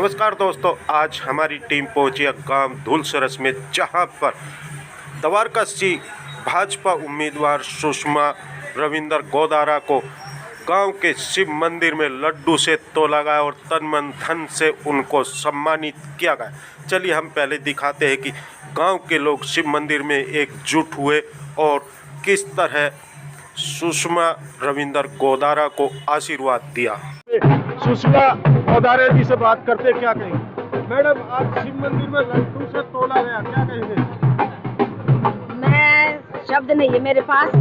नमस्कार दोस्तों, आज हमारी टीम पहुंची है गांव धूलसरस में, जहां पर द्वारकाशी भाजपा उम्मीदवार सुषमा रविंदर गोदारा को गांव के शिव मंदिर में लड्डू से तोला गया और तन मन धन से उनको सम्मानित किया गया। चलिए हम पहले दिखाते हैं कि गांव के लोग शिव मंदिर में एकजुट हुए और किस तरह सुषमा रविंदर गोदारा को आशीर्वाद दिया। सुषमा गोदारा जी से बात करते, क्या कहेंगे मैडम? आज शिव मंदिर में लड्डू से तोला गया, क्या कहेंगे? मैं शब्द नहीं है मेरे पास।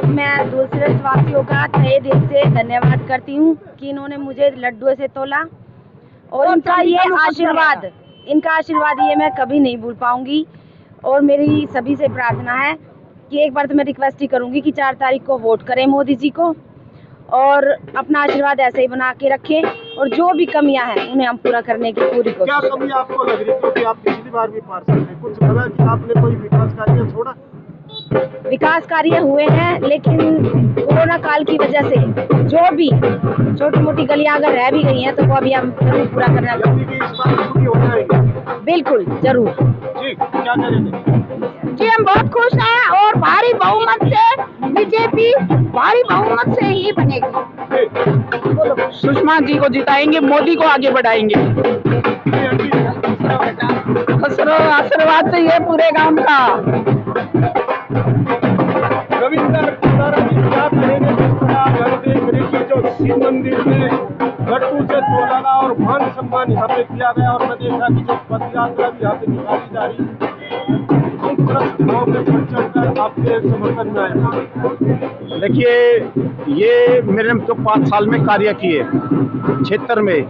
मैं धूलसरस वासियों का तहे दिल से धन्यवाद करती हूँ कि इन्होंने मुझे लड्डू से तोला और इनका आशीर्वाद ये मैं कभी नहीं भूल पाऊंगी। और मेरी सभी से प्रार्थना है कि एक बार तो मैं रिक्वेस्ट ही करूंगी कि 4 तारीख को वोट करें मोदी जी को और अपना आशीर्वाद ऐसे ही बना के रखें और जो भी कमियां हैं उन्हें हम पूरा करने की पूरी कोशिश। क्या कमी आपको लग रही है? क्योंकि आप पिछली बार भी पार्षद थे, कुछ लगा कि आपने कोई विकास कार्य छोड़ा? विकास कार्य हुए हैं, लेकिन कोरोना काल की वजह से जो भी छोटी मोटी गलियां अगर रह भी गई हैं तो वो अभी हम जरूर पूरा करना चाहेंगे। इस बार पूरी हो जाएगी? बिल्कुल जरूर जी, क्या करेंगे? जी, हम बहुत खुश हैं और भारी बहुमत से बीजेपी भारी बहुमत से ही बनेगी। सुषमा जी को जिताएंगे, मोदी को आगे बढ़ाएंगे। आशीर्वाद चाहिए पूरे गांव का। रविंदर गोदारा जी, क्या कहेंगे? जिस तरह देख रही कि जो शिव मंदिर में लड्डू से तोला गया और मान सम्मान यहाँ पे किया गया, और मैं देखा कि जो पद यात्रा भी यहाँ पे निकाली जा रही है, गाँव में बढ़ चढ़कर आपके समर्थन में आए। देखिए, ये मेरे जो 5 साल में कार्य किए क्षेत्र में,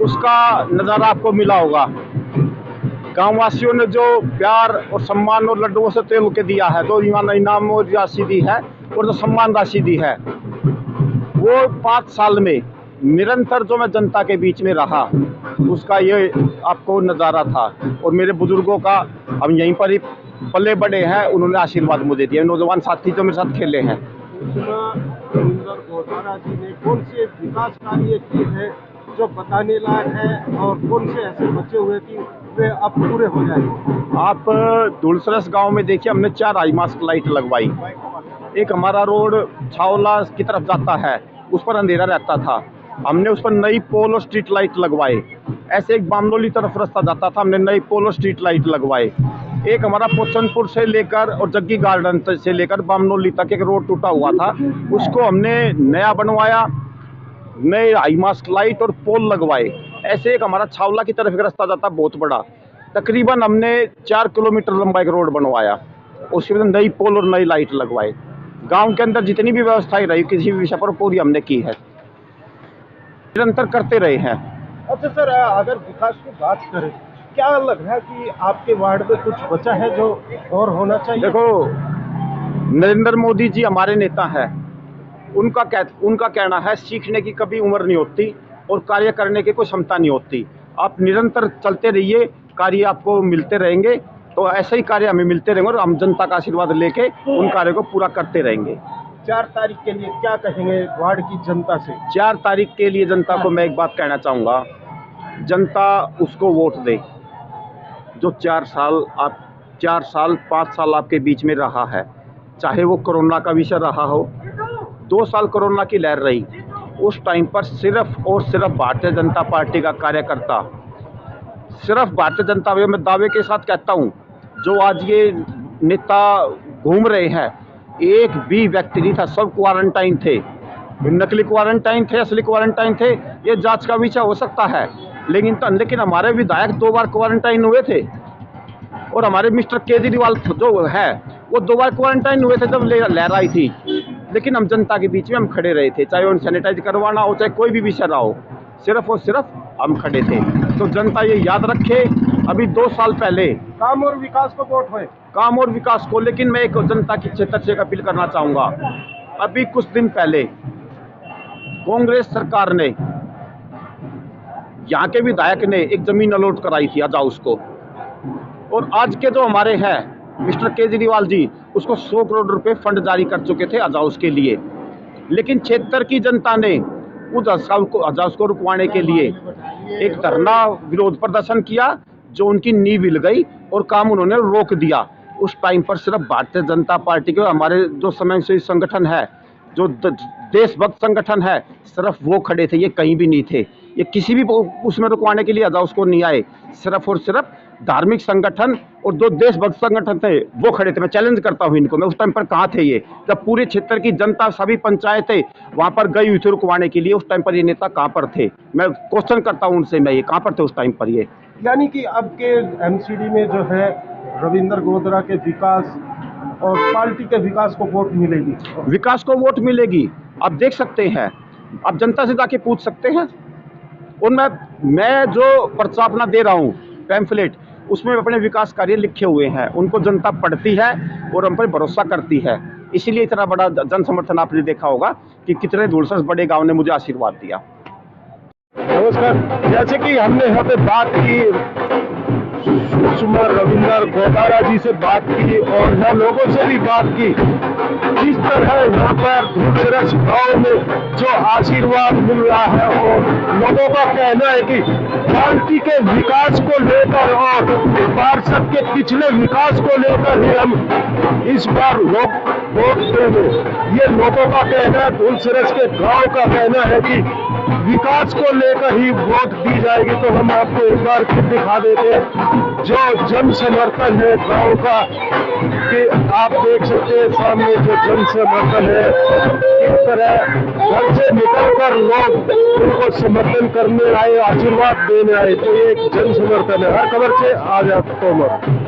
उसका नज़ारा आपको मिला होगा। गाँव वासियों ने जो प्यार और सम्मान और लड्डुओं से तेल के दिया है, जो इनाम और राशि दी है और जो सम्मान राशि दी है, वो 5 साल में निरंतर जो मैं जनता के बीच में रहा, उसका ये आपको नज़ारा था। और मेरे बुजुर्गों का, हम यहीं पर ही पले बड़े हैं, उन्होंने आशीर्वाद मुझे दिया। नौजवान साथी जो मेरे साथ खेले हैं। सुषमा रविंदर गोदारा जी ने कौन से विकास कार्य किए हैं जो बताने लायक है, और कौन से ऐसे बचे हुए कि वे अब पूरे हो जाएंगे? आप धूलसरस गांव में देखिए, हमने 4 हाई मास्क लाइट लगवाई। एक हमारा रोड छावला की तरफ जाता है, उस पर अंधेरा रहता था, हमने उस पर नई पोल और स्ट्रीट लाइट लगवाए। ऐसे एक बामनोली तरफ रास्ता जाता था, हमने नई पोल और स्ट्रीट लाइट लगवाए। एक हमारा पोचनपुर से लेकर और जग्गी गार्डन से लेकर बामनोली तक एक रोड टूटा हुआ था, उसको हमने नया बनवाया, नए हाई मास्क लाइट और पोल लगवाए। ऐसे एक हमारा छावला की तरफ एक रास्ता जाता बहुत बड़ा, तकरीबन हमने 4 किलोमीटर लंबा एक रोड बनवाया, उसमें नई पोल और नई लाइट लगवाए। गांव के अंदर जितनी भी व्यवस्थाएं रही किसी भी विषय पर, पूरी हमने की है, निरंतर करते रहे हैं। अच्छा सर, अगर विकास की बात करें, क्या लग रहा है कि आपके वार्ड में कुछ बचा है जो और होना चाहिए? देखो, नरेंद्र मोदी जी हमारे नेता हैं, उनका कहना है सीखने की कभी उम्र नहीं होती और कार्य करने की कोई क्षमता नहीं होती। आप निरंतर चलते रहिए, कार्य आपको मिलते रहेंगे, तो ऐसे ही कार्य हमें मिलते रहेंगे और हम जनता का आशीर्वाद लेके उन कार्यों को पूरा करते रहेंगे। 4 तारीख के लिए क्या कहेंगे वार्ड की जनता से? 4 तारीख के लिए जनता को मैं एक बात कहना चाहूँगा, जनता उसको वोट दे जो 4 साल 5 साल आपके बीच में रहा है। चाहे वो कोरोना का विषय रहा हो, 2 साल कोरोना की लहर रही, उस टाइम पर सिर्फ और सिर्फ भारतीय जनता पार्टी का कार्यकर्ता, सिर्फ भारतीय जनता, मैं दावे के साथ कहता हूँ, जो आज ये नेता घूम रहे हैं, एक भी व्यक्ति नहीं था, सब क्वारंटाइन थे। नकली क्वारंटाइन थे, असली क्वारंटाइन थे, ये जांच का विषय हो सकता है, लेकिन हमारे विधायक 2 बार क्वारंटाइन हुए थे और हमारे मिस्टर केजरीवाल जो है वो 2 बार क्वारंटाइन हुए थे जब लहर आई थी। लेकिन हम जनता के बीच में हम खड़े रहे थे, चाहे उन्हें सैनिटाइज करवाना हो, चाहे कोई भी विषय रहा हो, सिर्फ और सिर्फ हम खड़े थे। तो जनता ये याद रखे, अभी 2 साल पहले काम और विकास को वोट हुए, काम और विकास को। लेकिन मैं एक जनता की क्षेत्र से अपील करना चाहूँगा, अभी कुछ दिन पहले कांग्रेस सरकार ने, यहाँ के विधायक ने एक जमीन अलॉट कराई थी हज हाउस को, और आज के जो हमारे हैं मिस्टर केजरीवाल जी, उसको 100 करोड़ रुपए फंड जारी कर चुके थे हज हाउस के लिए। लेकिन क्षेत्र की जनता ने उस हज को रुकवाने के लिए एक धरना विरोध प्रदर्शन किया, जो उनकी नींव हिल गई और काम उन्होंने रोक दिया। उस टाइम पर सिर्फ भारतीय जनता पार्टी के हमारे जो समय से संगठन है, जो देशभक्त संगठन है, सिर्फ वो खड़े थे, ये कहीं भी नहीं थे। ये किसी भी उसमें रुकवाने के लिए हज को नहीं आए। सिर्फ और सिर्फ धार्मिक संगठन और जो देशभक्त संगठन थे वो खड़े थे। मैं चैलेंज करता हूँ इनको, मैं उस टाइम पर कहाँ थे ये, जब पूरे क्षेत्र की जनता, सभी पंचायतें वहाँ पर गई हुई थी रुकवाने के लिए, उस टाइम पर ये नेता कहाँ पर थे? मैं क्वेश्चन करता हूँ उनसे, मैं ये कहाँ पर थे उस टाइम पर ये? यानी कि अब के एमसीडी में जो है रविंदर गोधरा के विकास और पार्टी के विकास को वोट मिलेगी। विकास को वोट मिलेगी, आप देख सकते हैं, आप जनता से जाके पूछ सकते हैं। और मैं जो पर्चा अपना दे रहा हूँ पैम्फलेट, उसमें अपने विकास कार्य लिखे हुए हैं, उनको जनता पढ़ती है और हम पर भरोसा करती है। इसीलिए इतना बड़ा जन समर्थन आपने देखा होगा कि कितने दूरसर बड़े गांव ने मुझे आशीर्वाद दिया। नमस्कार, जैसे कि हमने यहाँ पे बात की सुषमा रविंदर गोदारा जी से बात की और यहाँ लोगों से भी बात की, किस तरह यहाँ पर धूलसरस गांव में जो आशीर्वाद मिल रहा है और लोगों का कहना है कि पार्टी के विकास को लेकर और पार्षद के पिछले विकास को लेकर ही हम इस बार लोग वोट देंगे। ये लोगों का कहना है, धूलसरस के गांव का कहना है कि विकास को लेकर ही वोट दी जाएगी। तो हम आपको एक बार फिर दिखा देते हैं जो जन समर्थन है गांव का, कि आप देख सकते हैं सामने जो जन समर्थन है, किस तरह घर से निकलकर लोग उनको समर्थन करने आए, आशीर्वाद देने आए। तो ये एक जन समर्थन है। हर खबर से आज आप तोमर।